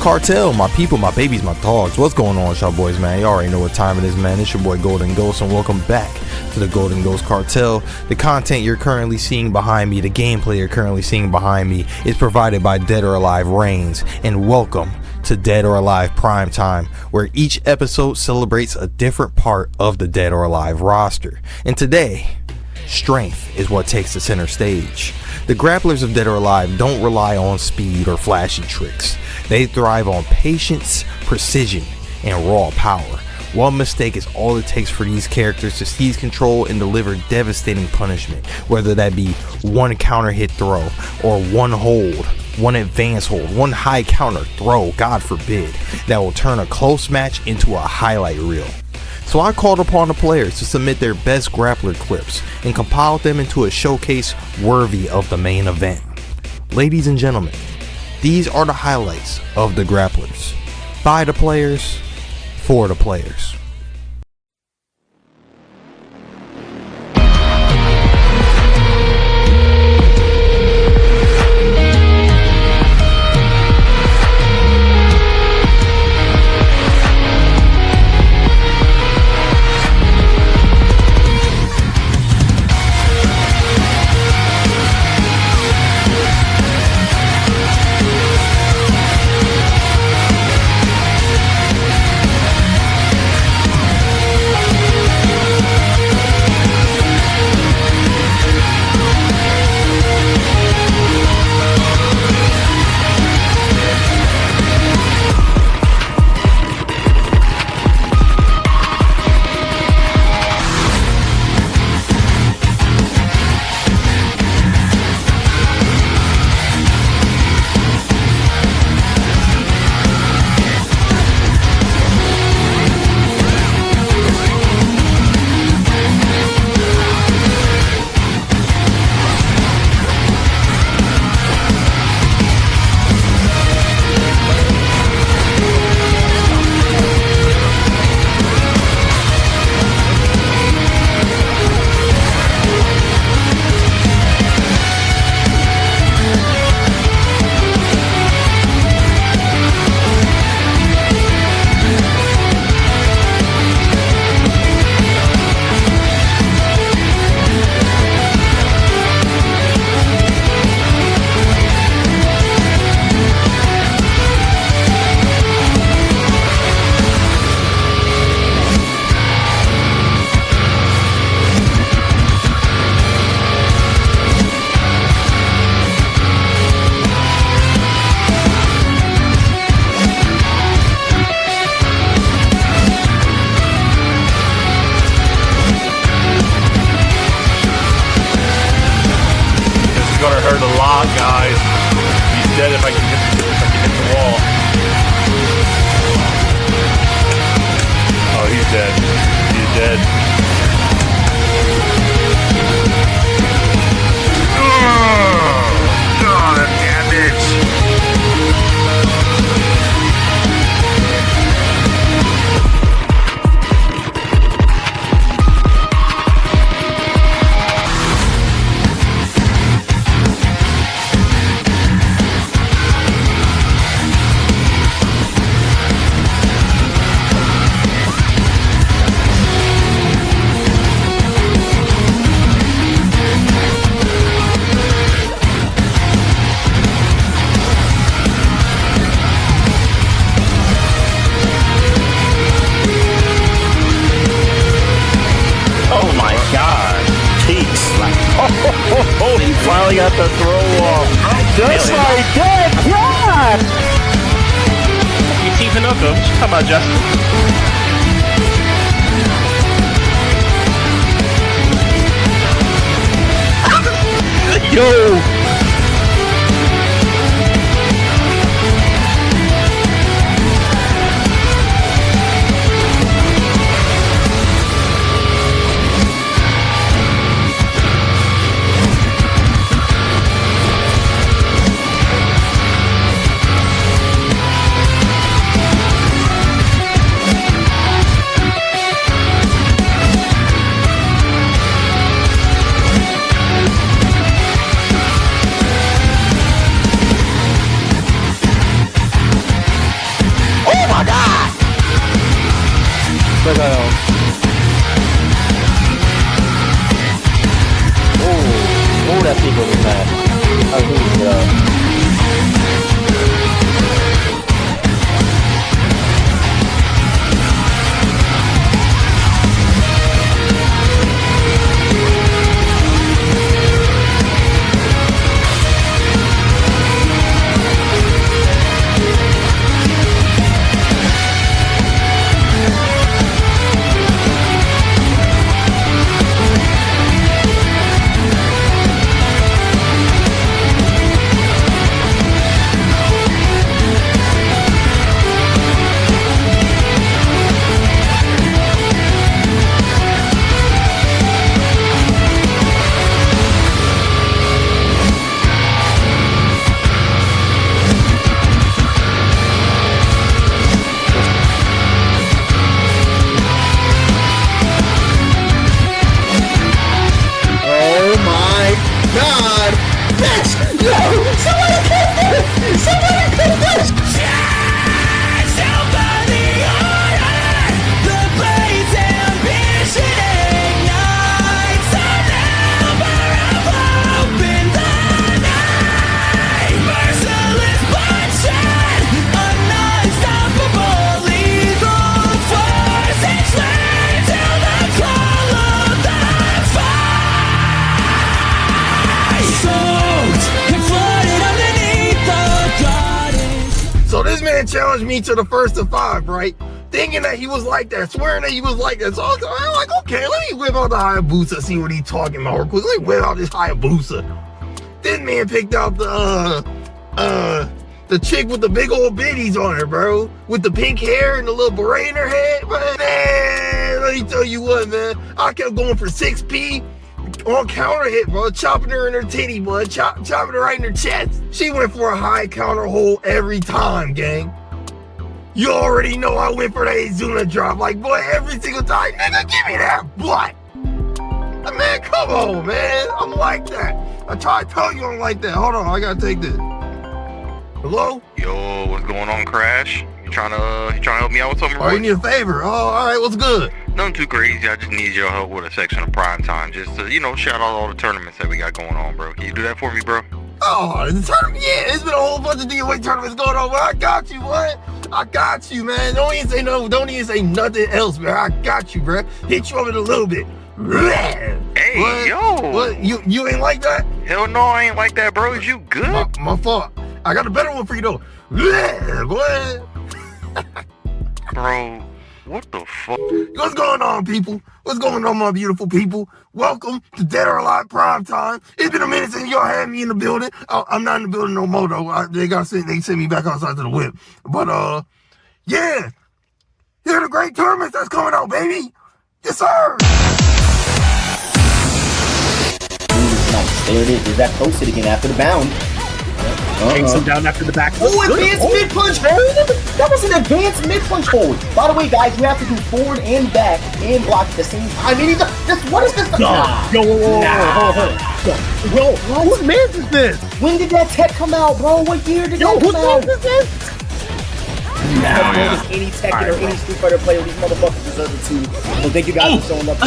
cartel, my people, my babies, my dogs. What's going on with y'all boys, man? You already know what time it is, man. It's your boy Golden Ghost, and welcome back to the Golden Ghost Cartel. The content you're currently seeing behind me, the gameplay you're currently seeing behind me, is provided by Dead or Alive Reigns, and welcome to Dead or Alive Primetime, where each episode celebrates a different part of the Dead or Alive roster. And today, strength is what takes the center stage. The grapplers of Dead or Alive don't rely on speed or flashy tricks. They thrive on patience, precision, and raw power. One mistake is all it takes for these characters to seize control and deliver devastating punishment, whether that be one counter hit throw or one hold, one advance hold, one high counter throw, God forbid, that will turn a close match into a highlight reel. So I called upon the players to submit their best grappler clips and compiled them into a showcase worthy of the main event. Ladies and gentlemen, these are the highlights of the grapplers. By the players, for the players. Got the throw off. Just like that, God! You keeping up, though? What you talking about, Justin? Yo! really mad. I really challenged me to the first of 5, right? Thinking that he was like that, swearing that he was like that. So I'm like, okay, let me whip out the Hayabusa, see what he's talking about real quick. Let me whip out this Hayabusa. This man picked out the chick with the big old bitties on her, bro. With the pink hair and the little beret in her head. Man, let me tell you what, man. I kept going for 6P. On counter hit, bro, chopping her in her titty, bud, chopping her right in her chest. She went for a high counter hold every time, gang. You already know I went for the Izuna drop, like, boy, every single time. Nigga, give me that butt. Man, come on, man. I'm like that. I try to tell you I'm like that. Hold on, I gotta take this. Hello? Yo, what's going on, Crash? You trying to help me out with something? Oh, you need a favor. Oh, all right, what's good? Nothing too crazy. I just need your help with a section of prime time. Just to, shout out all the tournaments that we got going on, bro. Can you do that for me, bro? Oh, the tournament? Yeah, there's been a whole bunch of DOA tournaments going on, but I got you, what? I got you, man. Don't even say no. Don't even say nothing else, man. I got you, bro. Hit you up in a little bit. Hey, what? yo. What? You ain't like that? Hell no, I ain't like that, bro. Is you good? My fault. I got a better one for you, though. Boy. Bro, what the fuck? What's going on, people? What's going on, my beautiful people? Welcome to Dead or Alive Prime Time. It's been a minute since y'all had me in the building. I'm not in the building no more, though. They sent me back outside to the whip. But, yeah. Here are the great tournaments that's coming out, baby. Yes, sir. nice. There it is. There's that posted again after the bound. Takes him down after the back. Oh, advanced mid-punch hold! That was an advanced mid-punch hold. By the way, guys, you have to do forward and back and block at the same time. I mean, what is this? Whose man's is this? When did that tech come out, bro? What year did that come out? Whose man's is this? Any Tekken or any Street Fighter player, these motherfuckers deserve it too. So thank you guys for showing up.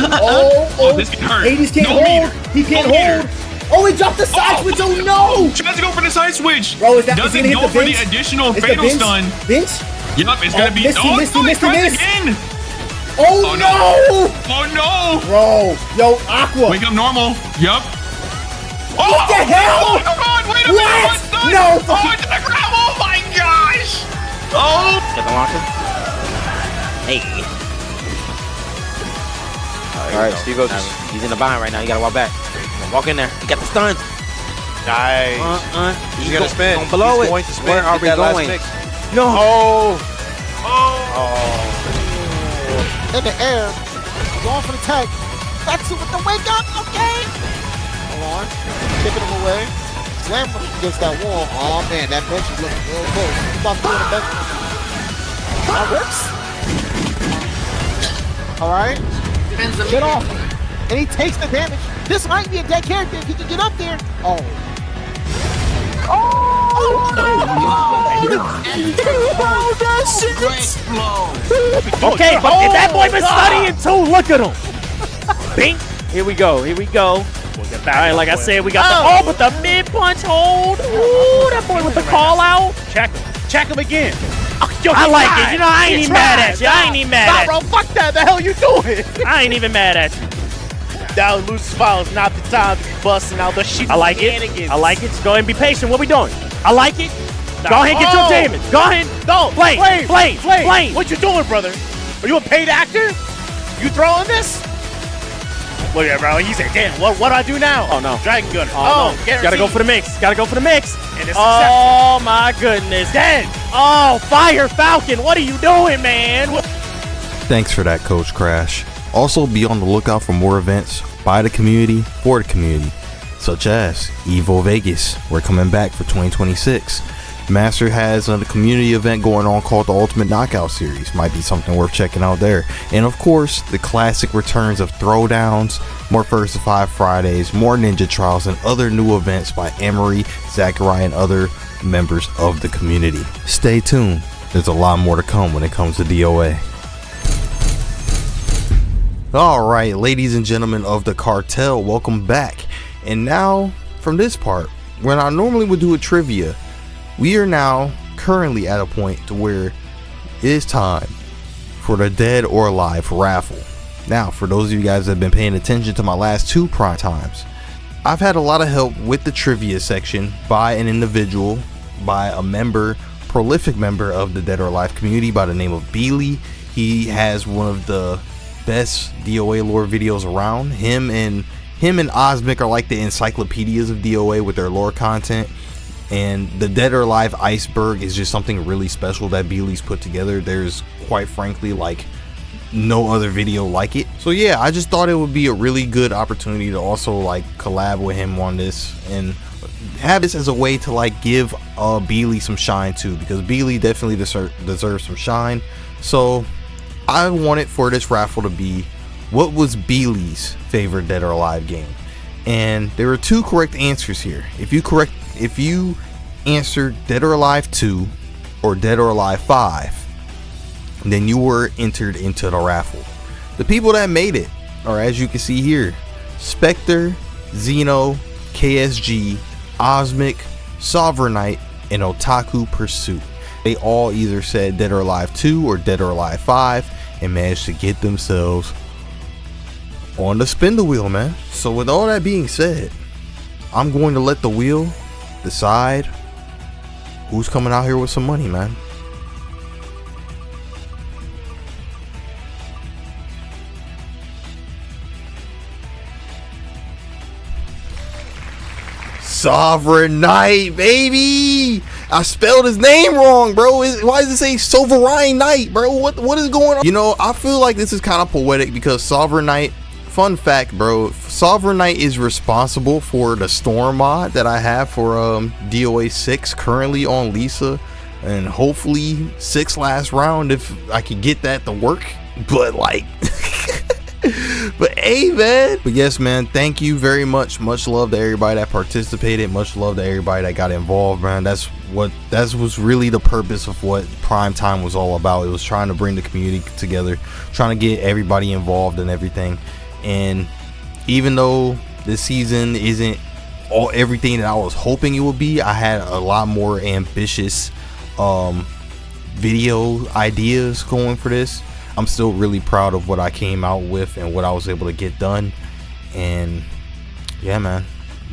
This can hurt. Hades can't hold. He can't hold. Oh, he dropped the side switch. Oh no! Tries to go for the side switch. Bro, is that doesn't go for the additional fatal stun? Bench? Yup, it's gonna be. Misty again. Oh no! Oh no! Bro, yo, Aqua. Wake up normal. Yup. What the hell? Oh, come on, wait a minute. What's done? No. Oh, it's the grab. Oh my gosh. Oh. Get the launcher. Hey. Alright, Steve goes. He's in the bind right now. You gotta walk back. Walk in there. You got the stuns. Nice. He's gonna spin. Gonna blow He's it. going to spin. Where are we going? No. Oh. In the air. Going for the tag. That's it with the wake up. Okay. Hold on. Kicking him away. Slam him against that wall. Oh man, that bench is looking real close. He's about to go to the bench. That works. Alright. Get off. And he takes the damage. This might be a dead character if he can get up there. Oh. Okay, but that boy been studying too. Look at him. Bink. Here we go. All right, like I said, we got but the mid punch hold. Ooh, that boy with the call out. Check him again. Yo, I like it. You know, I ain't even mad at you. I ain't even mad at you. Bro, fuck that. The hell you doing? I ain't even mad at you. That loose foul is not the time to be busting out the shit. I like it. I like it. Go ahead and be patient. What we doing? I like it. Go ahead and get your damage. Go ahead. Go. Flame. What you doing, brother? Are you a paid actor? You throwing this? Look at bro. He said, damn, what do I do now? Oh, no. Dragon Gunner. Oh, no. Gotta go for the mix. And it's oh, my goodness. Dead. Oh, Fire Falcon. What are you doing, man? Thanks for that, Coach Crash. Also, be on the lookout for more events by the community for the community, such as Evo Vegas. We're coming back for 2026. Master has a community event going on called the Ultimate Knockout Series. Might be something worth checking out there. And of course, the classic returns of Throwdowns, more First to 5 Fridays, more Ninja Trials, and other new events by Emery, Zachariah, and other members of the community. Stay tuned. There's a lot more to come when it comes to DOA. Alright, ladies and gentlemen of the cartel, welcome back. And now, from this part, when I normally would do a trivia, we are now currently at a point to where it is time for the Dead or Alive raffle. Now, for those of you guys that have been paying attention to my last 2 prime times, I've had a lot of help with the trivia section by an individual, by a member, prolific member of the Dead or Alive community by the name of Beely. He has one of the best DOA lore videos around. Him and Osmic are like the encyclopedias of DOA with their lore content. And the Dead or Alive iceberg is just something really special that Beely's put together. There's quite frankly like no other video like it. So yeah, I just thought it would be a really good opportunity to also like collab with him on this and have this as a way to like give Beely some shine too, because Beely definitely deserves some shine. So I wanted for this raffle to be, what was Beely's favorite Dead or Alive game? And there are 2 correct answers here. If you answered Dead or Alive 2 or Dead or Alive 5, then you were entered into the raffle. The people that made it are, as you can see here, Spectre, Xeno, KSG, Osmic, Sovereignite, and Otaku Pursuit. They all either said Dead or Alive 2 or Dead or Alive 5 and managed to get themselves on the spin the wheel, man. So with all that being said, I'm going to let the wheel decide who's coming out here with some money, man. Sovereignite, baby. I spelled his name wrong, bro. Why does it say Sovereign Knight, bro? What is going on? You know, I feel like this is kind of poetic because Sovereignite, fun fact, bro, Sovereignite is responsible for the Storm mod that I have for DOA 6 currently on Lisa, and hopefully 6 last round if I could get that to work. But like but hey, man. But yes, man, thank you very much. Much love to everybody that participated. Much love to everybody that got involved, man. That was really the purpose of what Prime Time was all about. It was trying to bring the community together, trying to get everybody involved and everything. And even though this season isn't everything that I was hoping it would be, I had a lot more ambitious video ideas going for this. I'm still really proud of what I came out with and what I was able to get done. And yeah, man,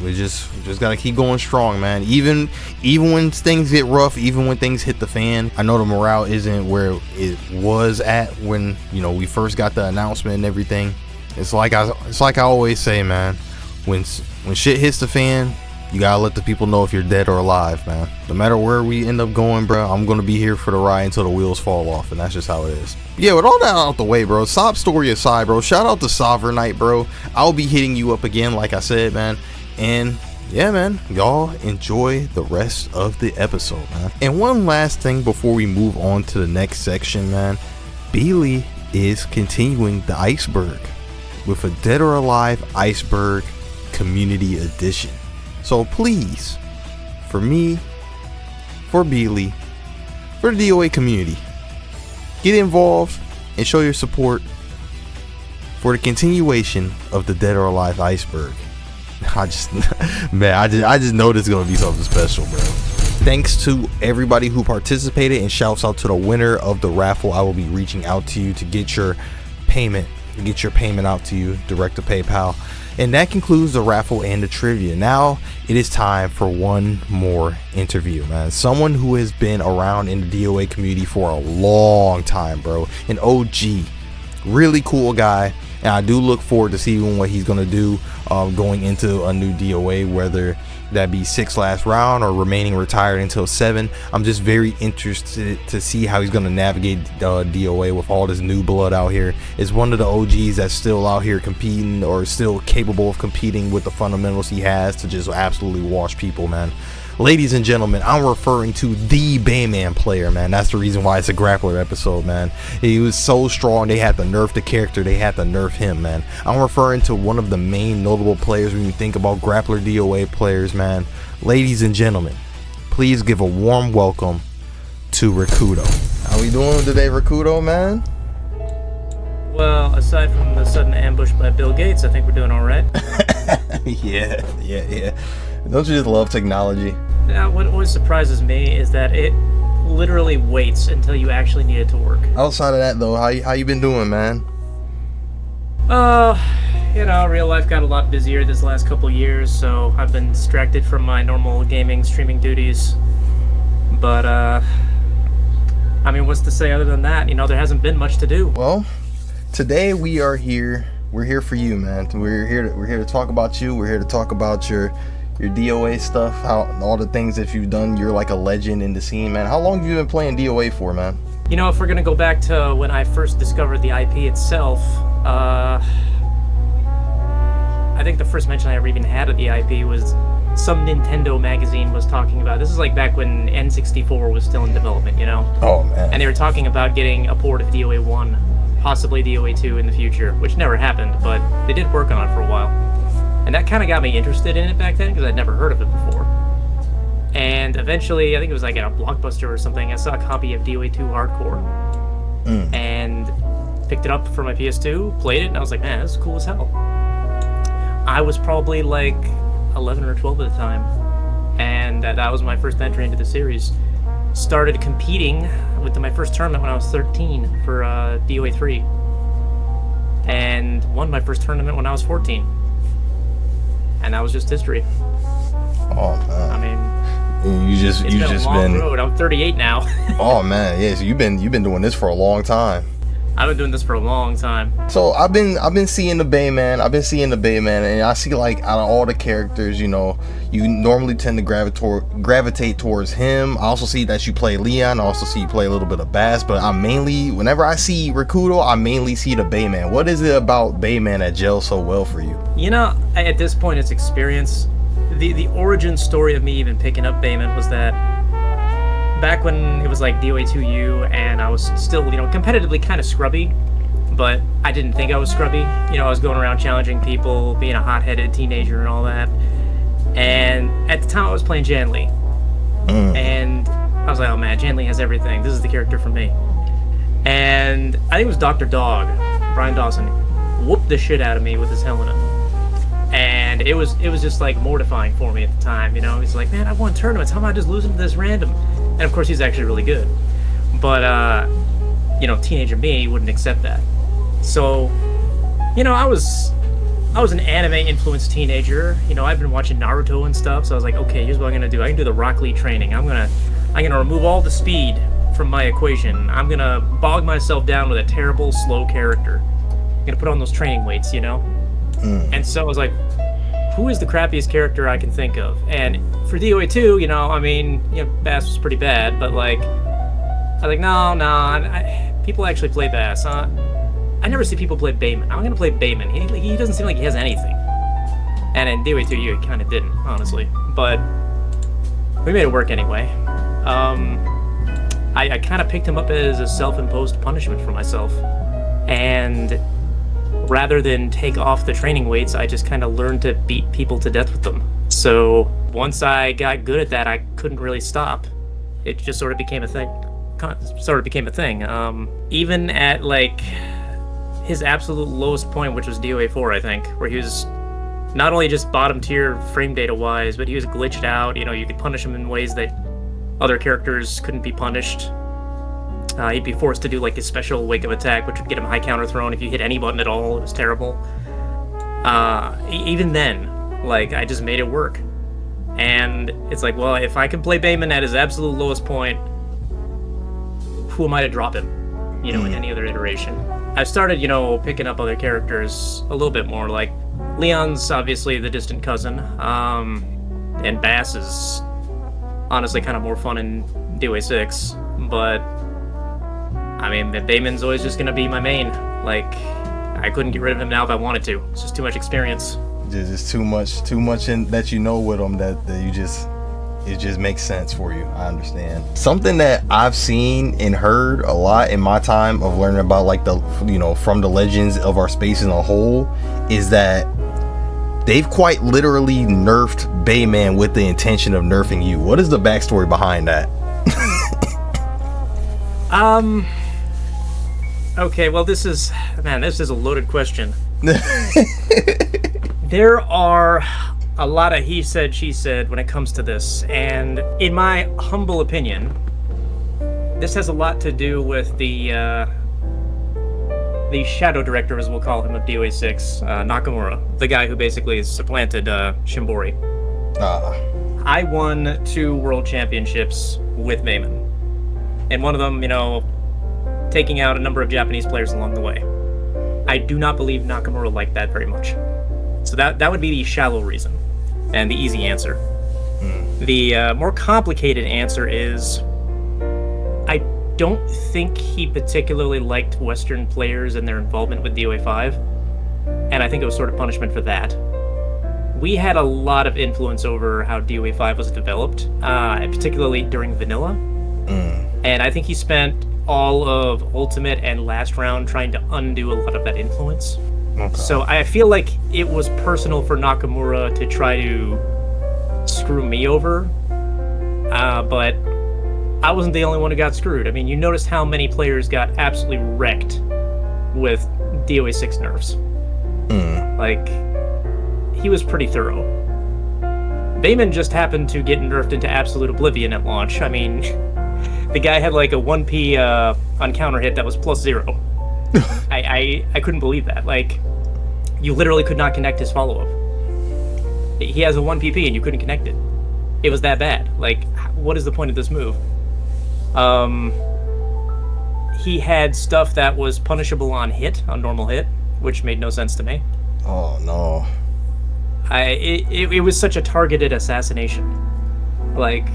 we just gotta keep going strong, man. Even when things get rough, even when things hit the fan. I know the morale isn't where it was at when, you know, we first got the announcement and everything. It's like I always say, man, when shit hits the fan, you gotta let the people know if you're dead or alive, man. No matter where we end up going, bro, I'm gonna be here for the ride until the wheels fall off, and that's just how it is. Yeah, with all that out the way, bro, sob story aside, bro, shout out to Sovereignite, bro. I'll be hitting you up again, like I said, man. And yeah, man, y'all enjoy the rest of the episode, man. And one last thing before we move on to the next section, man. Beely is continuing the iceberg with a Dead or Alive Iceberg Community Edition. So please, for me, for Beely, for the DOA community, get involved and show your support for the continuation of the Dead or Alive Iceberg. man, I just know this is gonna be something special, bro. Thanks to everybody who participated, and shouts out to the winner of the raffle. I will be reaching out to you to get your payment out to you direct to PayPal. And that concludes the raffle and the trivia. Now it is time for one more interview, man. Someone who has been around in the DOA community for a long time, bro. An OG, really cool guy. And I do look forward to seeing what he's gonna do going into a new DOA, whether that be 6 last round or remaining retired until 7. I'm just very interested to see how he's gonna navigate DOA with all this new blood out here. Is one of the OGs that's still out here competing, or still capable of competing with the fundamentals he has to just absolutely wash people, man. Ladies and gentlemen, I'm referring to the Bayman player, man. That's the reason why it's a grappler episode, man. He was so strong, they had to nerf the character, they had to nerf him, man. I'm referring to one of the main notable players when you think about grappler DOA players, man. Ladies and gentlemen, please give a warm welcome to Rikuto. How we doing today, Rikuto, man? Well, aside from the sudden ambush by Bill Gates, I think we're doing all right. Yeah. Don't you just love technology? Now, what always surprises me is that it literally waits until you actually need it to work. Outside of that, though, how you been doing, man? You know, real life got a lot busier this last couple years, so I've been distracted from my normal gaming, streaming duties. But, I mean, what's to say other than that? You know, there hasn't been much to do. Well, today we are here. We're here for you, man. We're here to talk about you. We're here to talk about your DOA stuff, how all the things that you've done. You're like a legend in the scene, man. How long have you been playing DOA for, man? You know, if we're gonna go back to when I first discovered the IP itself, I think the first mention I ever even had of the IP was some Nintendo magazine was talking about. This is like back when N64 was still in development, you know? Oh, man. And they were talking about getting a port of DOA 1, possibly DOA 2 in the future, which never happened, but they did work on it for a while. And that kind of got me interested in it back then, because I'd never heard of it before. And eventually, I think it was like at a Blockbuster or something, I saw a copy of DOA 2 Hardcore. And picked it up for my PS2, played it, and I was like, man, this is cool as hell. I was probably like 11 or 12 at the time, and that was my first entry into the series. Started competing with my first tournament when I was 13 for DOA 3. And won my first tournament when I was 14. And that was just history. Oh, man. I mean, it's been a long road. I'm 38 now. Oh, man. Yeah, so you've been doing this for a long time. I've been doing this for a long time. So I've been seeing the Bayman. And I see, like, out of all the characters, you know, you normally tend to gravitate towards him. I also see that you play Leon. I also see you play a little bit of Bass. But whenever I see Rikuto, I mainly see the Bayman. What is it about Bayman that gels so well for you? You know, at this point, it's experience. The origin story of me even picking up Bayman was that back when it was like DOA 2U and I was still, you know, competitively kind of scrubby, but I didn't think I was scrubby. You know, I was going around challenging people, being a hot-headed teenager and all that. And at the time I was playing Janli. And I was like, oh man, Janli has everything. This is the character for me. And I think it was Dr. Dog, Brian Dawson, whooped the shit out of me with his helmet. And it was just like mortifying for me at the time, you know. He's like, man, I won tournaments, how am I just losing to this random? And of course he's actually really good, but you know, teenager me wouldn't accept that. So, you know, I was an anime influenced teenager. You know, I've been watching Naruto and stuff, so I was like, okay, here's what I'm gonna do. I can do the Rock Lee training. I'm gonna remove all the speed from my equation. I'm gonna bog myself down with a terrible slow character. I'm gonna put on those training weights, you know. And so I was like, who is the crappiest character I can think of? And for DOA 2, you know, I mean, you know, Bass was pretty bad, but like, I was like, no, people actually play Bass. I never see people play Bayman. I'm gonna play Bayman. He doesn't seem like he has anything. And in DOA 2U, he kind of didn't, honestly. But we made it work anyway. I kind of picked him up as a self-imposed punishment for myself. And rather than take off the training weights, I just kind of learned to beat people to death with them. So once I got good at that, I couldn't really stop. It just sort of became a thing. Even at like his absolute lowest point, which was DOA 4, I think, where he was not only just bottom tier frame data wise, but he was glitched out. You know, you could punish him in ways that other characters couldn't be punished. He'd be forced to do like his special wake up attack, which would get him high counter thrown if you hit any button at all. It was terrible. Even then, like, I just made it work. And it's like, well, if I can play Bayman at his absolute lowest point, who am I to drop him? You know, in any other iteration. I started, you know, picking up other characters a little bit more. Like, Leon's obviously the distant cousin. And Bass is honestly kind of more fun in DOA 6. But, I mean, Bayman's always just going to be my main. Like, I couldn't get rid of him now if I wanted to. It's just too much experience. Just too much in that you know with them that you just, it just makes sense for you. I understand. Something that I've seen and heard a lot in my time of learning about like the, you know, from the legends of our space as a whole, is that they've quite literally nerfed Bayman with the intention of nerfing you. What is the backstory behind that? Okay, well, this is a loaded question. There are a lot of he said, she said when it comes to this, and in my humble opinion, this has a lot to do with the shadow director, as we'll call him, of DOA 6, Nakamura, the guy who basically supplanted Shimbori. I won 2 world championships with Bayman, and one of them, you know, taking out a number of Japanese players along the way. I do not believe Nakamura liked that very much. So that would be the shallow reason, and the easy answer. The more complicated answer is, I don't think he particularly liked Western players and their involvement with DOA 5, and I think it was sort of punishment for that. We had a lot of influence over how DOA 5 was developed, particularly during Vanilla, and I think he spent all of Ultimate and Last Round trying to undo a lot of that influence. Okay. So I feel like it was personal for Nakamura to try to screw me over, but I wasn't the only one who got screwed. I mean, you noticed how many players got absolutely wrecked with DOA 6 nerfs. Like, he was pretty thorough. Bayman just happened to get nerfed into absolute oblivion at launch. I mean, the guy had like a 1p on counter hit that was +0. I couldn't believe that. Like, you literally could not connect his follow-up. He has a 1 PP and you couldn't connect it. It was that bad. Like, what is the point of this move? He had stuff that was punishable on normal hit, which made no sense to me. Oh no. It was such a targeted assassination. Like,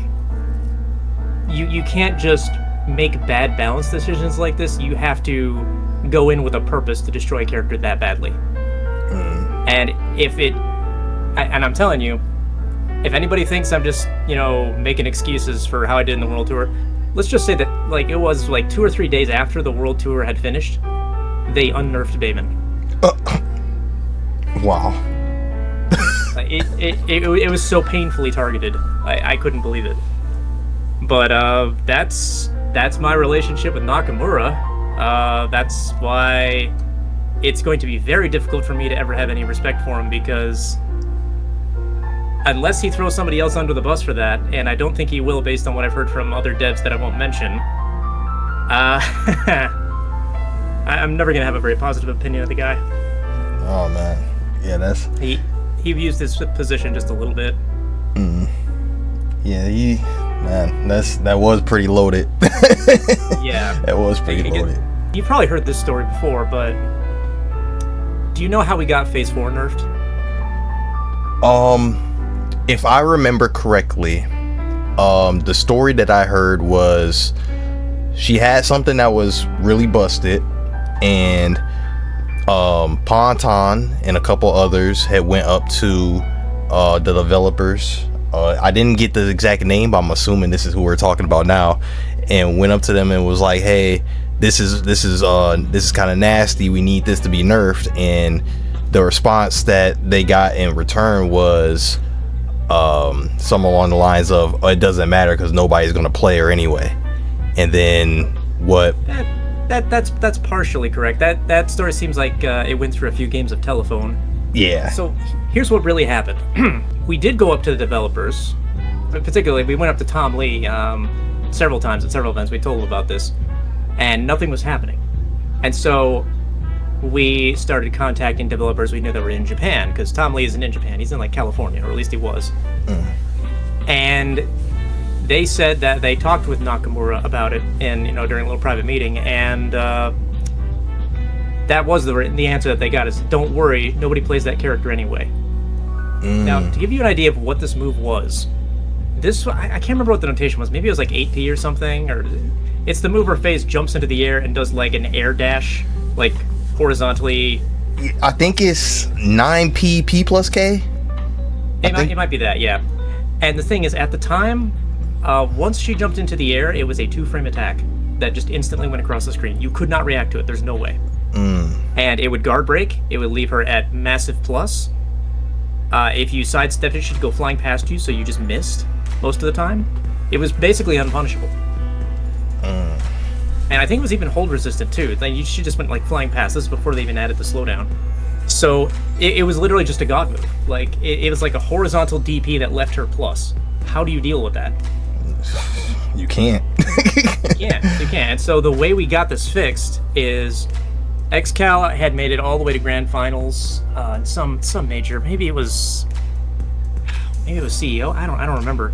you can't just make bad balance decisions like this. You have to go in with a purpose to destroy a character that badly. And and I'm telling you, if anybody thinks I'm just, you know, making excuses for how I did in the World Tour, let's just say that, like, it was like 2 or 3 days after the World Tour had finished, they unnerfed Bayman. Wow. It was so painfully targeted. I couldn't believe it. But that's my relationship with Nakamura. That's why it's going to be very difficult for me to ever have any respect for him, because unless he throws somebody else under the bus for that, and I don't think he will based on what I've heard from other devs that I won't mention, I'm never going to have a very positive opinion of the guy. Oh man. Yeah, that's... He views his position just a little bit. Yeah, man, that was pretty loaded. Yeah. That was pretty loaded. You've probably heard this story before, but do you know how we got Phase 4 nerfed? If I remember correctly, the story that I heard was she had something that was really busted, and Ponton and a couple others had went up to the developers. I didn't get the exact name, but I'm assuming this is who we're talking about now, and went up to them and was like, "Hey, this is kind of nasty. We need this to be nerfed." And the response that they got in return was something along the lines of, "It doesn't matter because nobody's going to play her anyway." And then what? That's partially correct. That story seems like it went through a few games of telephone. Yeah. So here's what really happened. We did go up to the developers. Particularly, we went up to Tom Lee several times at several events. We told him about this, and nothing was happening. And so we started contacting developers we knew that were in Japan, because Tom Lee isn't in Japan. He's in like California, or at least he was. And they said that they talked with Nakamura about it, and during a little private meeting, and that was the answer that they got is, don't worry, nobody plays that character anyway. Now, to give you an idea of what this move was, I can't remember what the notation was. Maybe it was like 8P or something, or it's the move where FaZe jumps into the air and does like an air dash, like horizontally. I think it's 9P P plus K. It might be that, yeah. And the thing is, at the time, once she jumped into the air, it was a 2-frame attack that just instantly went across the screen. You could not react to it. There's no way. And it would guard break. It would leave her at massive plus. If you sidestepped it, she'd go flying past you, so you just missed most of the time. It was basically unpunishable. And I think it was even hold resistant too. She just went like flying past. This is before they even added the slowdown. So it was literally just a god move. Like it was like a horizontal DP that left her plus. How do you deal with that? You can't. You can't. So the way we got this fixed is XCal had made it all the way to grand finals. Some major. Maybe it was CEO. I don't remember.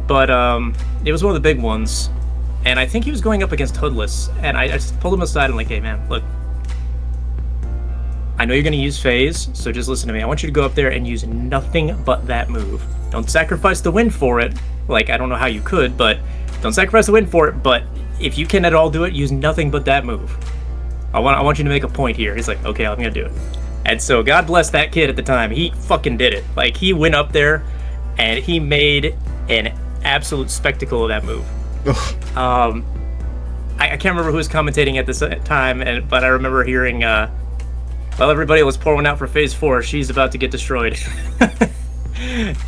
But it was one of the big ones, and I think he was going up against Hoodless, and I just pulled him aside and like, hey man, look, I know you're going to use FaZe, so just listen to me. I want you to go up there and use nothing but that move. Don't sacrifice the win for it. Like, I don't know how you could, but don't sacrifice the win for it, but if you can at all do it, use nothing but that move. I want you to make a point here. He's like, okay, I'm going to do it. And so God bless that kid at the time. He fucking did it. Like, he went up there and he made an absolute spectacle of that move. I can't remember who was commentating at this time, but I remember hearing, well, everybody, let's pour one out for Phase 4. She's about to get destroyed.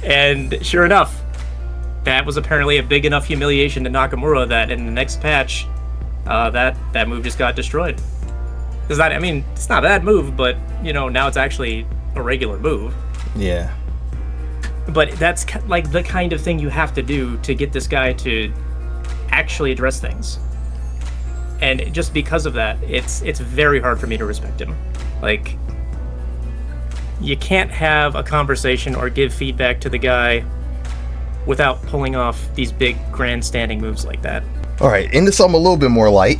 And sure enough, that was apparently a big enough humiliation to Nakamura that in the next patch, that move just got destroyed. It's not a bad move, but, now it's actually a regular move. Yeah. But that's like the kind of thing you have to do to get this guy to actually address things. And just because of that, it's very hard for me to respect him. Like, you can't have a conversation or give feedback to the guy without pulling off these big grandstanding moves like that. All right, into something a little bit more light.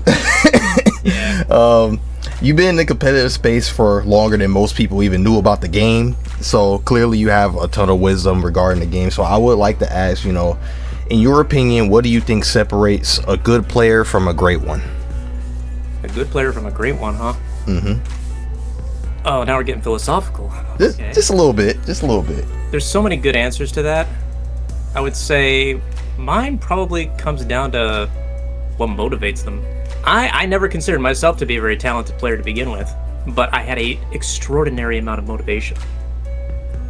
Yeah. You've been in the competitive space for longer than most people even knew about the game, so clearly you have a ton of wisdom regarding the game. So I would like to ask, in your opinion, what do you think separates a good player from a great one? A good player from a great one, huh? Mm-hmm. Oh, now we're getting philosophical. Okay. Just a little bit. There's so many good answers to that. I would say mine probably comes down to what motivates them. I never considered myself to be a very talented player to begin with, but I had an extraordinary amount of motivation.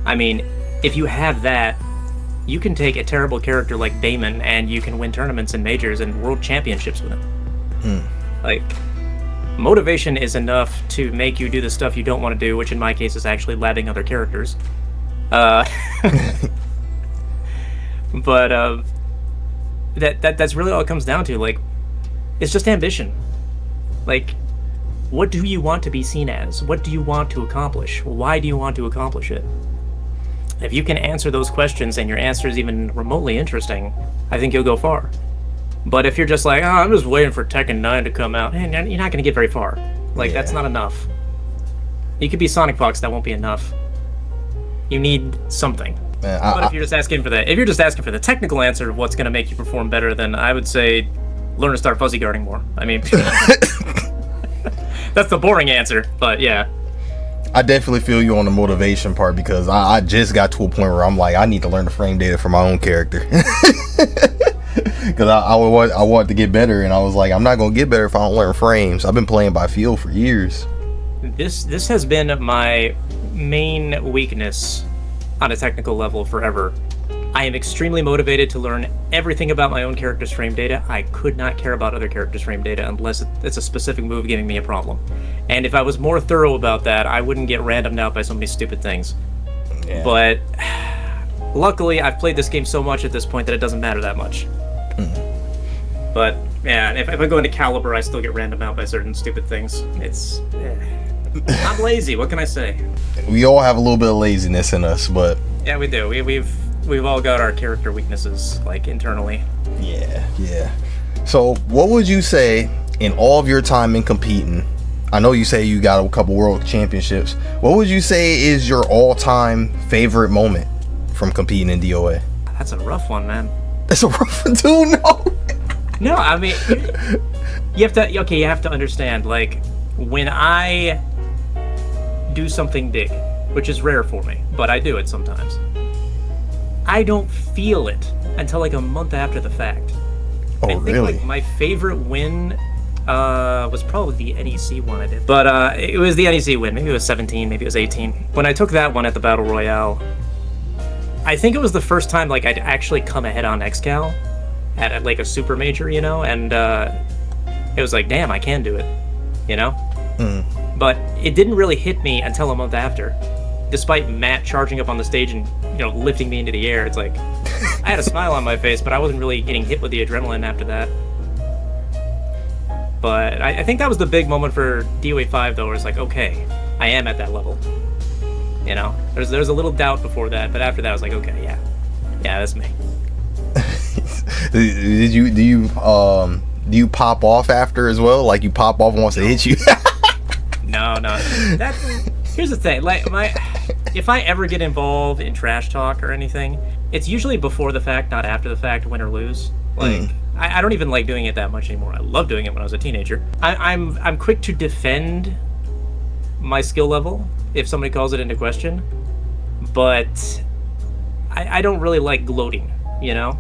I mean, if you have that, you can take a terrible character like Damon and you can win tournaments and majors and world championships with him. Like, motivation is enough to make you do the stuff you don't want to do, which in my case is actually labbing other characters. But that's really all it comes down to. Like, it's just ambition. Like, what do you want to be seen as? What do you want to accomplish? Why do you want to accomplish it? If you can answer those questions and your answer is even remotely interesting, I think you'll go far. But if you're just like, I'm just waiting for Tekken 9 to come out, you're not going to get very far. Like, that's not enough. You could be Sonic Fox, that won't be enough. You need something. But if you're just asking for the technical answer of what's going to make you perform better, then I would say learn to start fuzzy guarding more. I mean, that's the boring answer, but yeah. I definitely feel you on the motivation part, because I just got to a point where I'm like, I need to learn the frame data for my own character. Because I want to get better, and I was like, I'm not going to get better if I don't learn frames. I've been playing by feel for years. This has been my main weakness on a technical level forever. I am extremely motivated to learn everything about my own character's frame data. I could not care about other characters' frame data unless it's a specific move giving me a problem. And if I was more thorough about that, I wouldn't get randomed out by so many stupid things. Yeah. But luckily, I've played this game so much at this point that it doesn't matter that much. But yeah, if I go into Caliber, I still get randomed out by certain stupid things. It's... I'm lazy, what can I say? We all have a little bit of laziness in us, but... Yeah, we do. We've all got our character weaknesses, like, internally. Yeah. So, what would you say, in all of your time in competing, I know you say you got a couple world championships, what would you say is your all-time favorite moment from competing in DOA? That's a rough one, man. That's a rough one, too? No, I mean, you have to understand, like, when I do something big, which is rare for me, but I do it sometimes, I don't feel it until like a month after the fact. Oh, I think, really? Like, my favorite win was probably the NEC one I did. But it was the NEC win. Maybe it was 17, maybe it was 18. When I took that one at the Battle Royale, I think it was the first time like I'd actually come ahead on XCal at like a super major, you know, and it was like, damn, I can do it, you know? But it didn't really hit me until a month after. Despite Matt charging up on the stage and, you know, lifting me into the air, it's like, I had a smile on my face, but I wasn't really getting hit with the adrenaline after that. But I think that was the big moment for DOA 5, though, where it's like, okay, I am at that level. You know, there's a little doubt before that, but after that, I was like, okay, yeah, that's me. Do you pop off after as well? Like you pop off once it hits you? No. Here's the thing, like if I ever get involved in trash talk or anything, it's usually before the fact, not after the fact, win or lose. Like I don't even like doing it that much anymore. I loved doing it when I was a teenager. I'm quick to defend my skill level if somebody calls it into question, but I don't really like gloating, you know?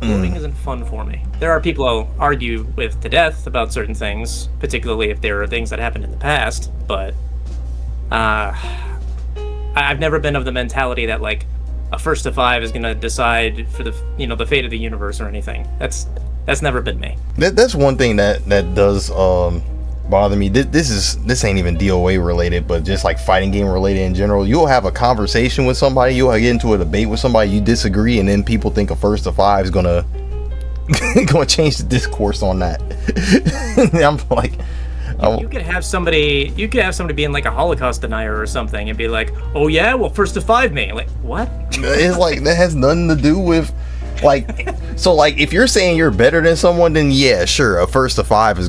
Gloating isn't fun for me. There are people I'll argue with to death about certain things, particularly if there are things that happened in the past, but I've never been of the mentality that like a 1st to 5 is gonna decide for the, you know, the fate of the universe or anything. That's never been me. That's one thing that does bother me. This ain't even DOA related, but just like fighting game related in general. You'll have a conversation with somebody, you'll get into a debate with somebody, you disagree, and then people think a 1st to 5 is gonna change the discourse on that. I'm like, you could have somebody being like a Holocaust denier or something and be like, oh yeah, well 1st to 5 me. Like, what? It's like that has nothing to do with like, so like if you're saying you're better than someone, then yeah, sure, a 1st to 5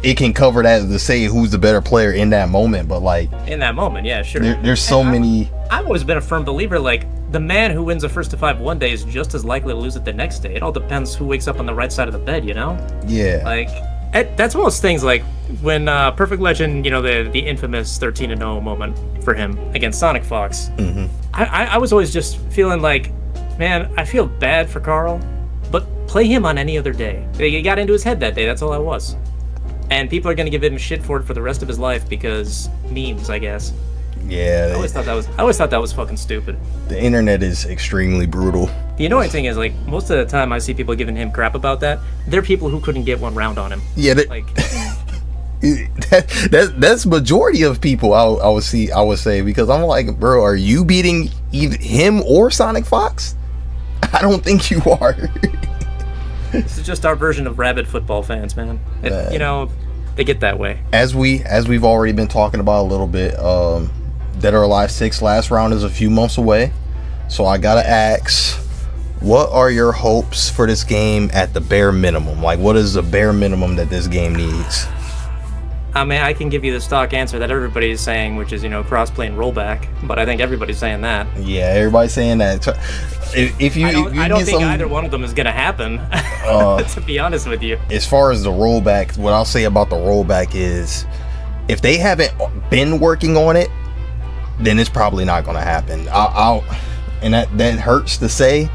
it can cover that to say who's the better player in that moment. But like in that moment, yeah, sure. There's so many. I've always been a firm believer, like the man who wins a 1st to 5 one day is just as likely to lose it the next day. It all depends who wakes up on the right side of the bed, you know? Yeah. Like that's most things, like when Perfect Legend, you know, the infamous 13-0 moment for him against Sonic Fox. I was always just feeling like, man, I feel bad for Carl, but play him on any other day. He got into his head that day, that's all I was. And people are gonna give him shit for it for the rest of his life because memes, I guess. Yeah. I always thought that was fucking stupid. The internet is extremely brutal. The annoying thing is, like, most of the time I see people giving him crap about that, they're people who couldn't get one round on him. Yeah, that's majority of people I would say, because I'm like, bro, are you beating either him or Sonic Fox? I don't think you are. This is just our version of rabid football fans, man. You know, they get that way. As we've already been talking about a little bit, Dead or Alive 6 last round is a few months away, so I gotta ask, what are your hopes for this game at the bare minimum? Like, what is the bare minimum that this game needs? I mean, I can give you the stock answer that everybody's saying, which is, you know, crossplay and rollback, but I think everybody's saying that. Yeah, everybody's saying that. I don't think either one of them is gonna happen, to be honest with you. As far as the rollback, what I'll say about the rollback is, if they haven't been working on it, then it's probably not gonna happen. And that hurts to say,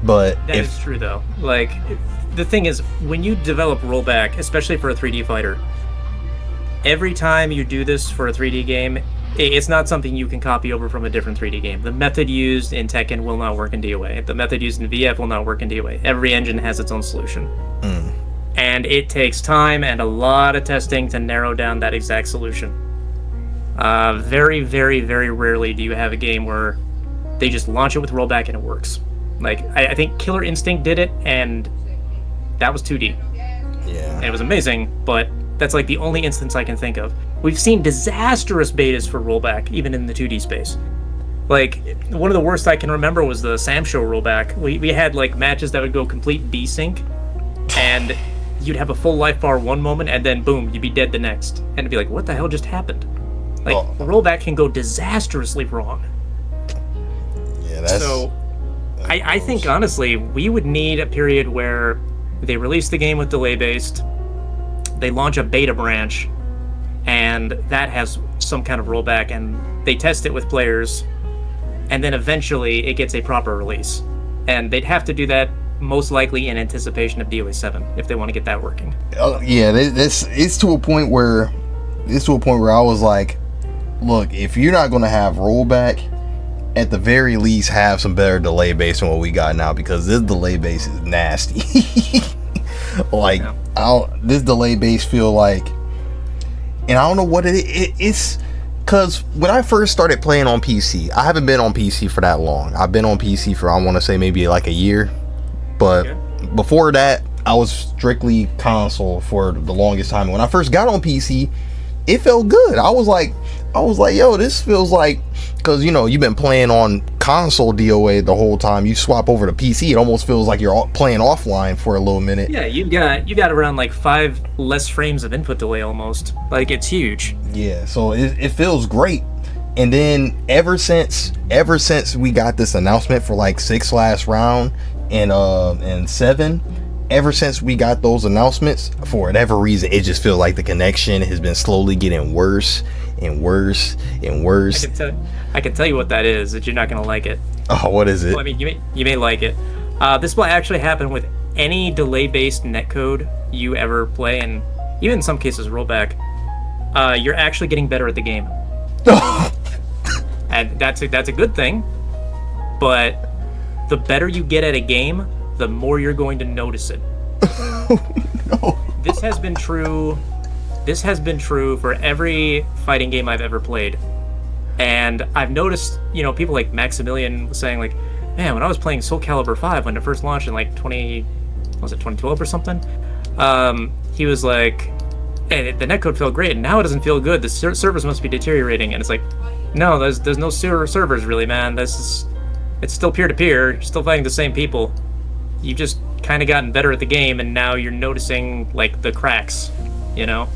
but that is true though. Like, the thing is, when you develop rollback, especially for a 3D fighter, every time you do this for a 3D game, It's not something you can copy over from a different 3D game. The method used in Tekken will not work in DOA. The method used in VF will not work in DOA. Every engine has its own solution. And it takes time and a lot of testing to narrow down that exact solution. Very, very, very rarely do you have a game where they just launch it with rollback and it works. Like, I think Killer Instinct did it, and that was 2D. Yeah. And it was amazing, but that's like the only instance I can think of. We've seen disastrous betas for rollback, even in the 2D space. Like, one of the worst I can remember was the Sam Show rollback. We had, like, matches that would go complete desync, and you'd have a full life bar one moment, and then boom, you'd be dead the next. And it'd be like, what the hell just happened? Like, rollback can go disastrously wrong. Yeah, that's... So, I think, honestly, we would need a period where they release the game with delay-based, they launch a beta branch, and that has some kind of rollback, and they test it with players, and then eventually it gets a proper release. And they'd have to do that most likely in anticipation of DOA 7 if they want to get that working. Yeah, it's to a point where I was like, look, if you're not going to have rollback, at the very least have some better delay base than what we got now, because this delay base is nasty. Like, this delay base feel like, and I don't know what it's because when I first started playing on PC, I haven't been on PC for that long. I've been on PC for, I want to say, maybe like a year, but before that I was strictly console for the longest time. When I first got on PC, it felt good. I was like, yo, this feels like, because, you know, you've been playing on console DOA the whole time. You swap over to PC, it almost feels like you're playing offline for a little minute. Yeah, you got around like 5 less frames of input delay almost. Like, it's huge. Yeah, so it feels great. And then ever since we got this announcement for like 6 last round and 7, ever since we got those announcements, for whatever reason, it just feels like the connection has been slowly getting worse and worse and worse. I can tell you what that is, that you're not going to like it. Oh, what is it? Well, I mean, you may like it. This will actually happen with any delay-based netcode you ever play, and even in some cases rollback. You're actually getting better at the game. And that's a good thing, but the better you get at a game, the more you're going to notice it. No. This has been true for every fighting game I've ever played. And I've noticed, you know, people like Maximilian was saying, like, man, when I was playing Soul Calibur 5 when it first launched in like 2012 or something, he was like, hey, the netcode felt great, and now it doesn't feel good. The servers must be deteriorating. And it's like, no, there's no servers really, man. It's still peer-to-peer. You're still fighting the same people. You've just kind of gotten better at the game, and now you're noticing, like, the cracks, you know?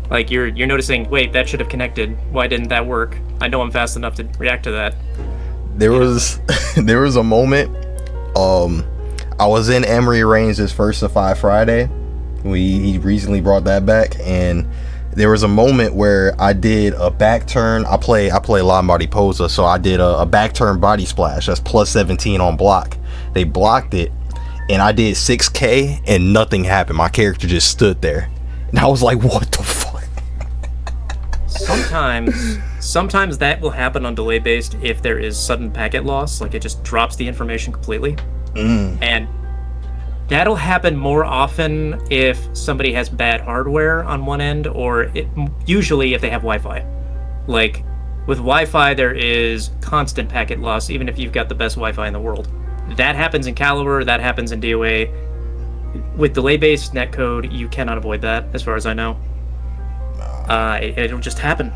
Like, you're noticing, wait, that should have connected. Why didn't that work? I know I'm fast enough to react to that. There was a moment, I was in Emery Reigns' First to 5 Friday. He recently brought that back, and there was a moment where I did a back turn. I play Law Body Posa, so I did a back turn body splash. That's plus 17 on block. They blocked it, and I did 6K, and nothing happened. My character just stood there, and I was like, what the fuck? Sometimes that will happen on delay based if there is sudden packet loss, like it just drops the information completely. And that'll happen more often if somebody has bad hardware on one end, or usually if they have Wi-Fi. Like, with Wi-Fi, there is constant packet loss, even if you've got the best Wi-Fi in the world. That happens in Calibur, that happens in DOA. With delay-based netcode, you cannot avoid that, as far as I know. It'll just happen.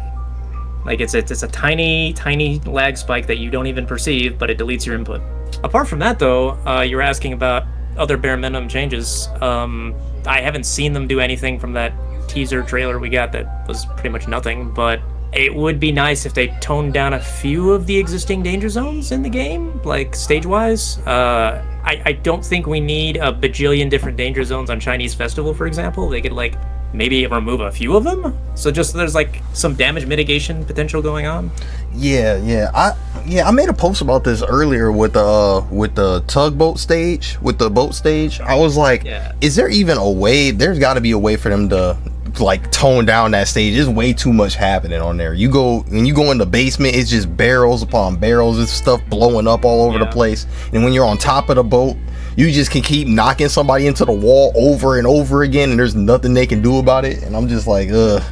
Like, it's a tiny lag spike that you don't even perceive, but it deletes your input. Apart from that, though, you were asking about other bare minimum changes. I haven't seen them do anything from that teaser trailer we got that was pretty much nothing, but it would be nice if they toned down a few of the existing danger zones in the game, like stage-wise. I don't think we need a bajillion different danger zones on Chinese Festival, for example. They could, like, maybe remove a few of them, so just there's like some damage mitigation potential going on. I made a post about this earlier with the tugboat stage, with the boat stage. I was like, is there even a way? There's got to be a way for them to like tone down that stage. There's way too much happening on there. When you go in the basement, it's just barrels upon barrels and stuff blowing up all over the place. And when you're on top of the boat, you just can keep knocking somebody into the wall over and over again, and there's nothing they can do about it. And I'm just like, ugh.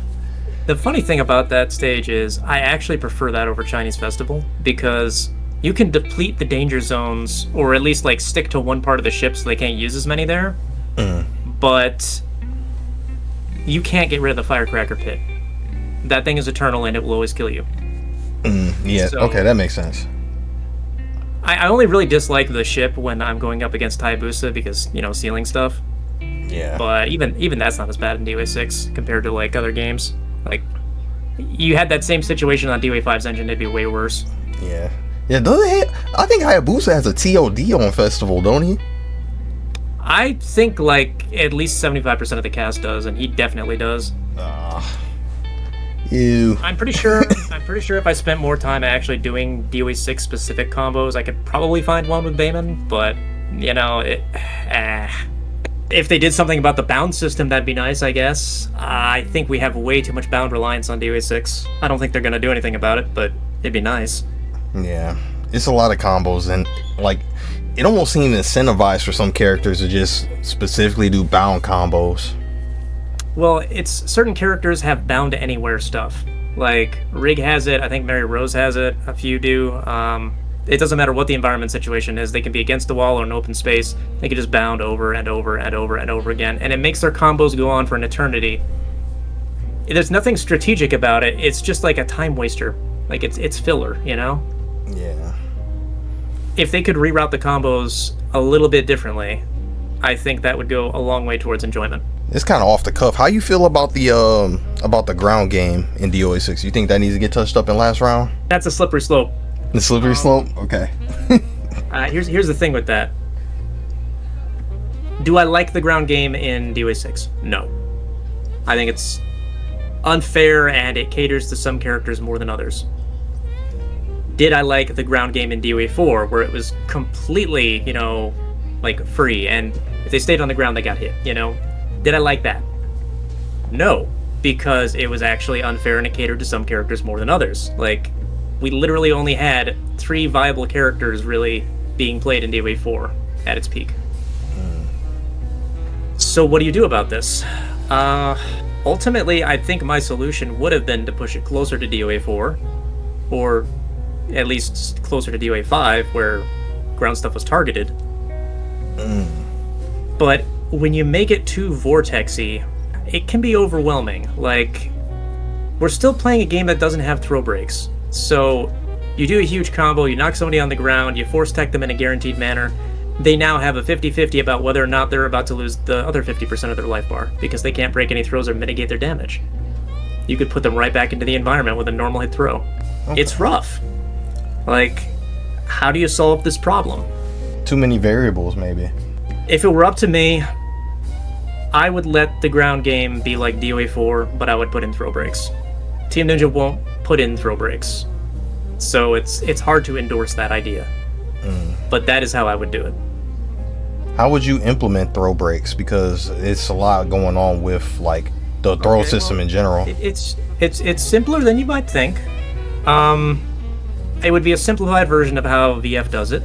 The funny thing about that stage is I actually prefer that over Chinese Festival, because you can deplete the danger zones, or at least like stick to one part of the ship so they can't use as many there. But you can't get rid of the firecracker pit. That thing is eternal and it will always kill you. Yeah, So, okay, that makes sense. I only really dislike the ship when I'm going up against Hayabusa because, ceiling stuff. Yeah. But even that's not as bad in DOA 6 compared to like other games. Like, you had that same situation on DOA 5's engine, it'd be way worse. Yeah. Yeah, I think Hayabusa has a TOD on Festival, don't he? I think like at least 75% of the cast does, and he definitely does. Ew. I'm pretty sure if I spent more time actually doing DOA 6 specific combos, I could probably find one with Bayman, but if they did something about the bound system, that'd be nice, I guess. I think we have way too much bound reliance on DOA 6. I don't think they're going to do anything about it, but it'd be nice. Yeah, it's a lot of combos, and like it almost seems incentivized for some characters to just specifically do bound combos. Well, it's certain characters have bound to anywhere stuff. Like Rig has it, I think Mary Rose has it, a few do. It doesn't matter what the environment situation is. They can be against the wall or an open space. They can just bound over and over and over and over again, and it makes their combos go on for an eternity. There's nothing strategic about it. It's just like a time waster. Like it's filler, Yeah. If they could reroute the combos a little bit differently, I think that would go a long way towards enjoyment. It's kind of off the cuff. How you feel about the ground game in DOA 6? You think that needs to get touched up in last round? That's a slippery slope. The slippery slope? Okay. Here's the thing with that. Do I like the ground game in DOA 6? No. I think it's unfair and it caters to some characters more than others. Did I like the ground game in DOA 4 where it was completely, like free, and if they stayed on the ground they got hit, Did I like that? No, because it was actually unfair and it catered to some characters more than others. Like, we literally only had 3 viable characters really being played in DOA 4 at its peak. So what do you do about this? Ultimately, I think my solution would have been to push it closer to DOA 4, or at least closer to DOA 5, where ground stuff was targeted. But when you make it too vortexy, it can be overwhelming. Like, we're still playing a game that doesn't have throw breaks. So you do a huge combo, you knock somebody on the ground, you force tech them in a guaranteed manner. They now have a 50-50 about whether or not they're about to lose the other 50% of their life bar, because they can't break any throws or mitigate their damage. You could put them right back into the environment with a normal hit throw. Okay. It's rough. Like, how do you solve this problem? Too many variables, maybe. If it were up to me, I would let the ground game be like DOA 4, but I would put in throw breaks. Team Ninja won't put in throw breaks, so it's hard to endorse that idea. But that is how I would do it. How would you implement throw breaks? Because it's a lot going on with like the throw system in general. It's simpler than you might think. It would be a simplified version of how VF does it.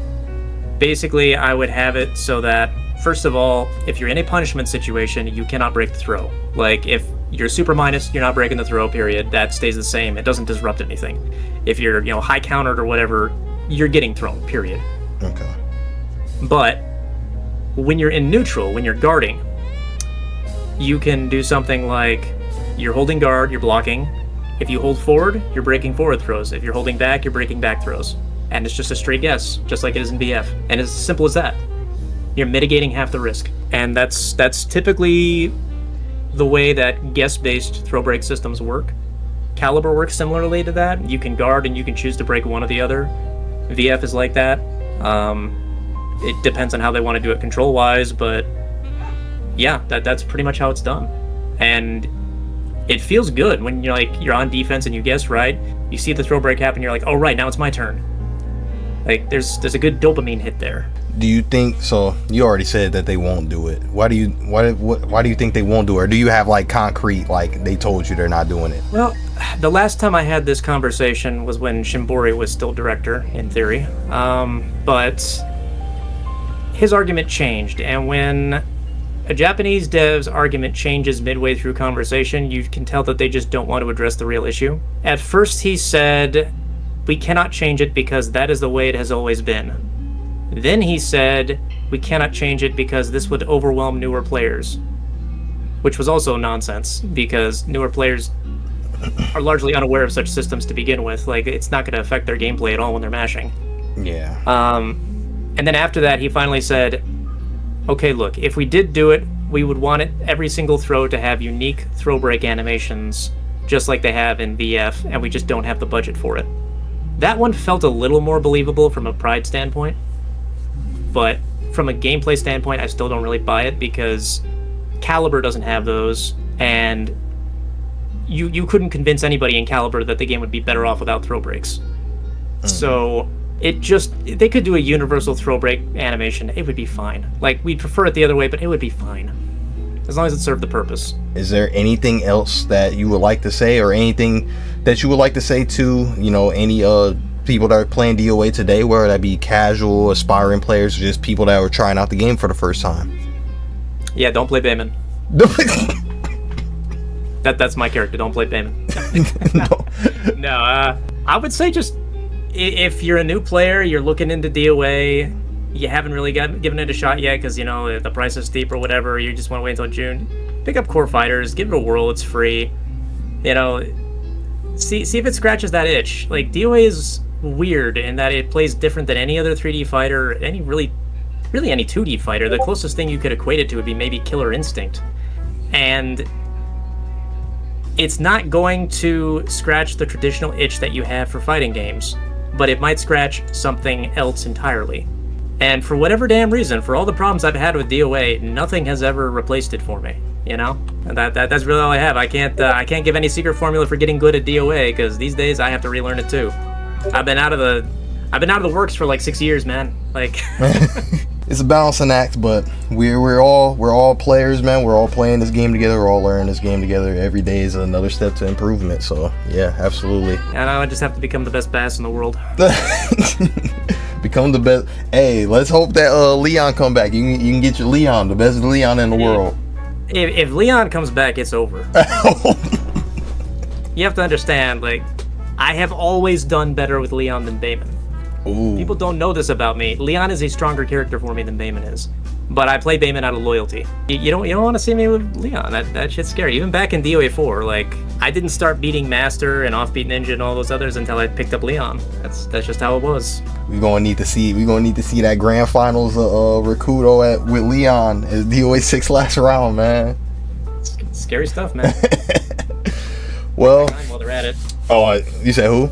Basically, I would have it so that, first of all, if you're in a punishment situation, you cannot break the throw. Like, if you're super minus, you're not breaking the throw, period. That stays the same. It doesn't disrupt anything. If you're, high countered or whatever, you're getting thrown, period. Okay. But when you're in neutral, when you're guarding, you can do something like you're holding guard, you're blocking. If you hold forward, you're breaking forward throws. If you're holding back, you're breaking back throws. And it's just a straight guess, just like it is in VF. And it's as simple as that. You're mitigating half the risk. And that's typically the way that guess-based throw break systems work. Caliber works similarly to that. You can guard and you can choose to break one or the other. VF is like that. It depends on how they want to do it control-wise, but yeah, that's pretty much how it's done. And it feels good when you're on defense and you guess right. You see the throw break happen, you're like, oh right, now it's my turn. Like there's a good dopamine hit there. Do you think so? You already said that they won't do it. Why do you think they won't do it? Or do you have like concrete, like they told you they're not doing it? Well, the last time I had this conversation was when Shimbori was still director, in theory. But his argument changed, and when a Japanese dev's argument changes midway through conversation, you can tell that they just don't want to address the real issue. At first he said, we cannot change it because that is the way it has always been. Then he said, we cannot change it because this would overwhelm newer players. Which was also nonsense, because newer players are largely unaware of such systems to begin with. Like, it's not going to affect their gameplay at all when they're mashing. Yeah. And then after that, he finally said, okay, look, if we did do it, we would want it every single throw to have unique throw break animations, just like they have in VF, and we just don't have the budget for it. That one felt a little more believable from a pride standpoint, but from a gameplay standpoint, I still don't really buy it, because Caliber doesn't have those, and you couldn't convince anybody in Caliber that the game would be better off without throw breaks. So they could do a universal throw break animation, it would be fine. Like, we'd prefer it the other way, but it would be fine, as long as it served the purpose. Is there anything else that you would like to say, or anything that you would like to say to, any people that are playing DOA today, whether that be casual, aspiring players, or just people that were trying out the game for the first time? Yeah, don't play Bayman. That's my character, don't play Bayman. No, I would say just, if you're a new player, you're looking into DOA, you haven't really given it a shot yet because, the price is steep or whatever, you just want to wait until June, pick up Core Fighters, give it a whirl, it's free. See if it scratches that itch. Like, DOA is weird in that it plays different than any other 3D fighter, really any 2D fighter. The closest thing you could equate it to would be maybe Killer Instinct. And it's not going to scratch the traditional itch that you have for fighting games, but it might scratch something else entirely. And for whatever damn reason, for all the problems I've had with DOA, nothing has ever replaced it for me. And that's really all I have. I can't give any secret formula for getting good at DOA, because these days I have to relearn it too. I've been out of the works for like 6 years, man. Like, it's a balancing act, but we're all players, man. We're all playing this game together. We're all learning this game together. Every day is another step to improvement. So yeah, absolutely. And I just have to become the best bass in the world. Become the best. Hey, let's hope that Leon come back. You can get your Leon, the best Leon in the world. If Leon comes back, it's over. You have to understand, like, I have always done better with Leon than Bayman. Ooh. People don't know this about me. Leon is a stronger character for me than Bayman is. But I play Bayman out of loyalty. You don't want to see me with Leon. That shit's scary. Even back in DOA 4, like, I didn't start beating Master and Offbeat Ninja and all those others until I picked up Leon. That's just how it was. We're gonna need to see that grand finals Rikuto with Leon as DOA 6 last round, man. It's scary stuff, man. Well, while they're at it. Oh, you said who?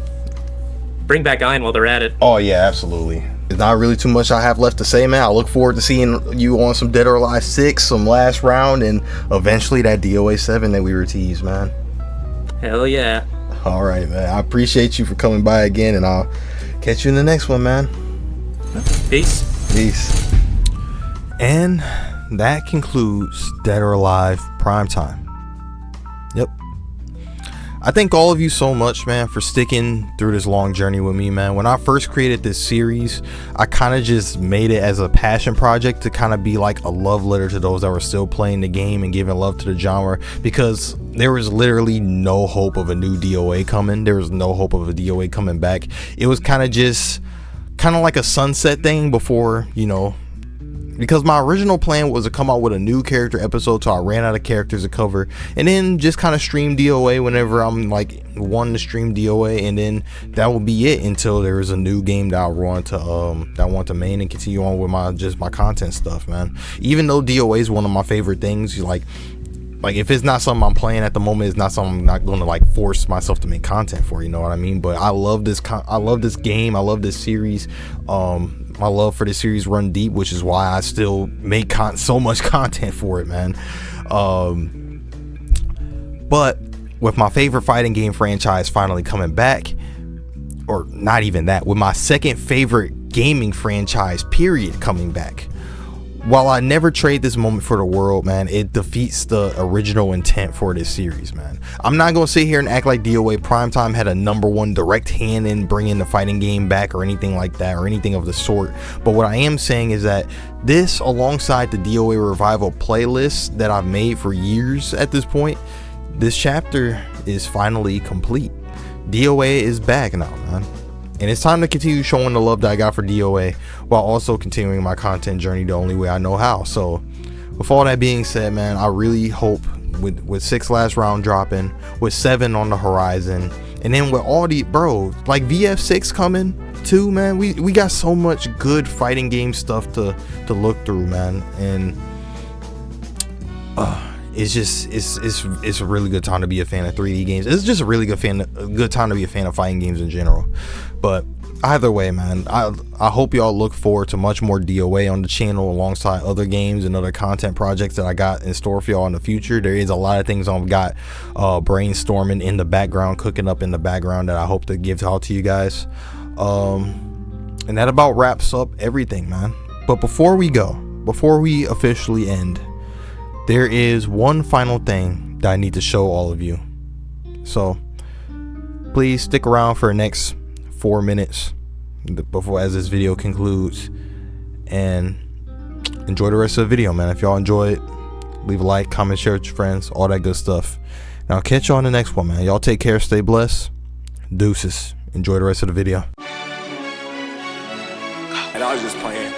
Bring back Iron while they're at it. Oh yeah, absolutely. There's not really too much I have left to say, man. I look forward to seeing you on some Dead or Alive 6, some last round, and eventually that DOA 7 that we were teased, man. Hell yeah. All right, man. I appreciate you for coming by again, and I'll catch you in the next one, man. Peace. Peace. And that concludes Dead or Alive Primetime. Yep. I thank all of you so much, man, for sticking through this long journey with me, man. When I first created this series, I kind of just made it as a passion project to kind of be like a love letter to those that were still playing the game and giving love to the genre, because there was literally no hope of a new DOA coming. There was no hope of a DOA coming back. It was kind of like a sunset thing before, because my original plan was to come out with a new character episode till I ran out of characters to cover, and then just kind of stream DOA whenever I'm like wanting to stream DOA, and then that will be it until there is a new game that I want to main and continue on with my content stuff, man. Even though DOA is one of my favorite things, like if it's not something I'm playing at the moment, it's not something I'm not going to like force myself to make content for, you know what I mean? But I love this game, I love this series. My love for this series run deep, which is why I still make so much content for it, man. But with my favorite fighting game franchise finally coming back, or not even that, with my second favorite gaming franchise, period, coming back. While I never trade this moment for the world, man, it defeats the original intent for this series, man. I'm not going to sit here and act like DOA Primetime had a #1 direct hand in bringing the fighting game back or anything like that or anything of the sort. But what I am saying is that this, alongside the DOA Revival playlist that I've made for years at this point, this chapter is finally complete. DOA is back now, man. And it's time to continue showing the love that I got for DOA while also continuing my content journey the only way I know how. So with all that being said, man, I really hope with 6 last round dropping, with 7 on the horizon, and then with all the like VF6 coming too, man, we got so much good fighting game stuff to look through, man. And it's just it's a really good time to be a fan of 3D games. It's just a really good time to be a fan of fighting games in general. But either way, man, I hope y'all look forward to much more DOA on the channel alongside other games and other content projects that I got in store for y'all in the future. There is a lot of things I've got brainstorming in the background, cooking up in the background, that I hope to give out to you guys. And that about wraps up everything, man. But before we officially end, there is one final thing that I need to show all of you. So please stick around for the next 4 minutes before as this video concludes, and enjoy the rest of the video, man. If y'all enjoy it, leave a like, comment, share with your friends, all that good stuff. And I'll catch y'all on the next one, man. Y'all take care, stay blessed, deuces. Enjoy the rest of the video. And I was just playing.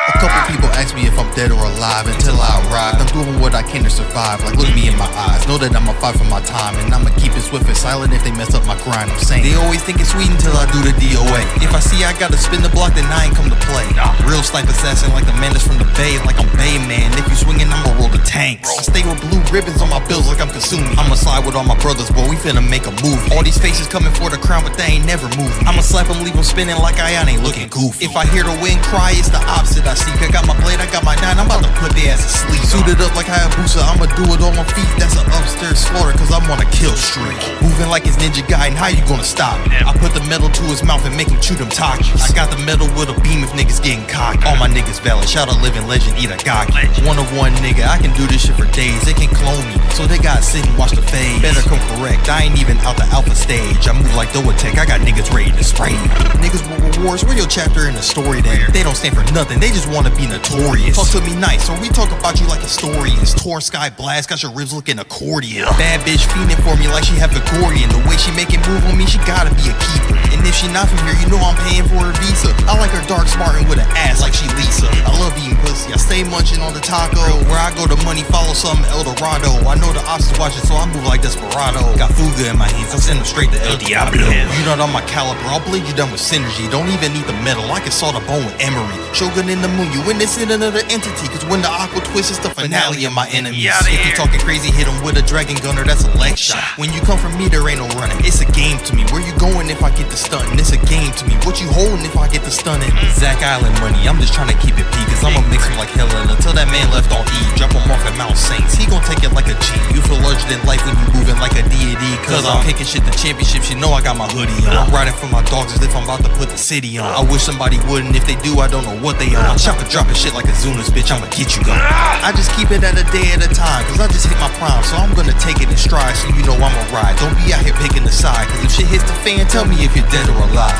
A couple people ask me if I'm dead or alive until I arrive. I'm doing what I can to survive, like look me in my eyes. Know that I'ma fight for my time, and I'ma keep it swift and silent if they mess up my grind. I'm saying they always think it's sweet until I do the DOA. If I see I gotta spin the block, then I ain't come to play. Real snipe assassin like the man that's from the bay, like I'm Bayman. If you swinging, I'ma roll the tanks. I stay with blue ribbons on my bills like I'm consuming. I'ma slide with all my brothers, boy, we finna make a movie. All these faces coming for the crown, but they ain't never moving. I'ma slap them, leave them spinning like I ain't looking goofy. If I hear the wind cry, it's the opposite I seek. I got my blade, I got my 9, I'm about to put their ass to sleep. Suited up like Hayabusa, I'ma do it on my feet. That's an upstairs slaughter, cause I'm on a kill streak. Moving like his ninja guy, and how you gonna stop me? I put the metal to his mouth and make him chew them Takis. I got the metal with a beam if niggas getting cocky. All my niggas valid, shout out living legend, eat a gaki. One of one nigga, I can do this shit for days. They can clone me, so they gotta sit and watch the fade. Better come correct, I ain't even out the alpha stage. I move like DOA Tech, I got niggas ready to spray me. Niggas with rewards, where your chapter in the story there? They don't stand for nothing, they just wanna be notorious. Talk to me nice, or we talk about you like historians. Torn sky blast, got your ribs looking accordion. Bad bitch fiending for me like she have Vigorian. The way she make it move on me, she gotta be a keeper. And if she not from here, you know I'm paying for her visa. I like her dark Spartan with an ass like she Lisa. I love eating pussy, I stay munching on the taco. Where I go, the money follow something El Dorado. I know the ops is watching, so I move like Desperado. Got Fuga in my hands, I send them straight to El Diablo. You not on my caliber, I'll bleed you done with synergy. Don't even need the metal, I can saw the bone with Emery. Shogun in the moon, you witness in another entity. Cause when the aqua twist is the finale of my enemies. If you talking crazy, hit him with a dragon gunner, that's a leg shot. When you come from me, there ain't no running. It's a game to me. Where you going if I get the stunting? It's a game to me. What you holding if I get the stunning? Zack Island money, I'm just trying to keep it P. Cause I'ma mix him like Helen until that man left on E. Drop him off at Mount Saints, he gon' take it like a G. You feel larger than life when you moving like a deity. Cause I'm kicking shit to championships, you know I got my hoodie on. I'm riding for my dogs as if I'm about to put the city on. I wish somebody wouldn't, if they do, I don't know what they on. I'm chopping dropping shit like a Zunas, bitch, I'ma get you gone. I just keep it at a day at a time, cause I just hit my prime, so I'm gonna take it in stride, so you know I'ma ride. Don't be out here picking the side, cause if shit hits the fan, tell me if you're dead or alive.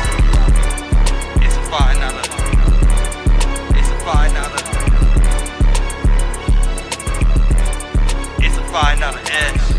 It's a fire, not a. It's a fire, not a. It's a fire, not a S.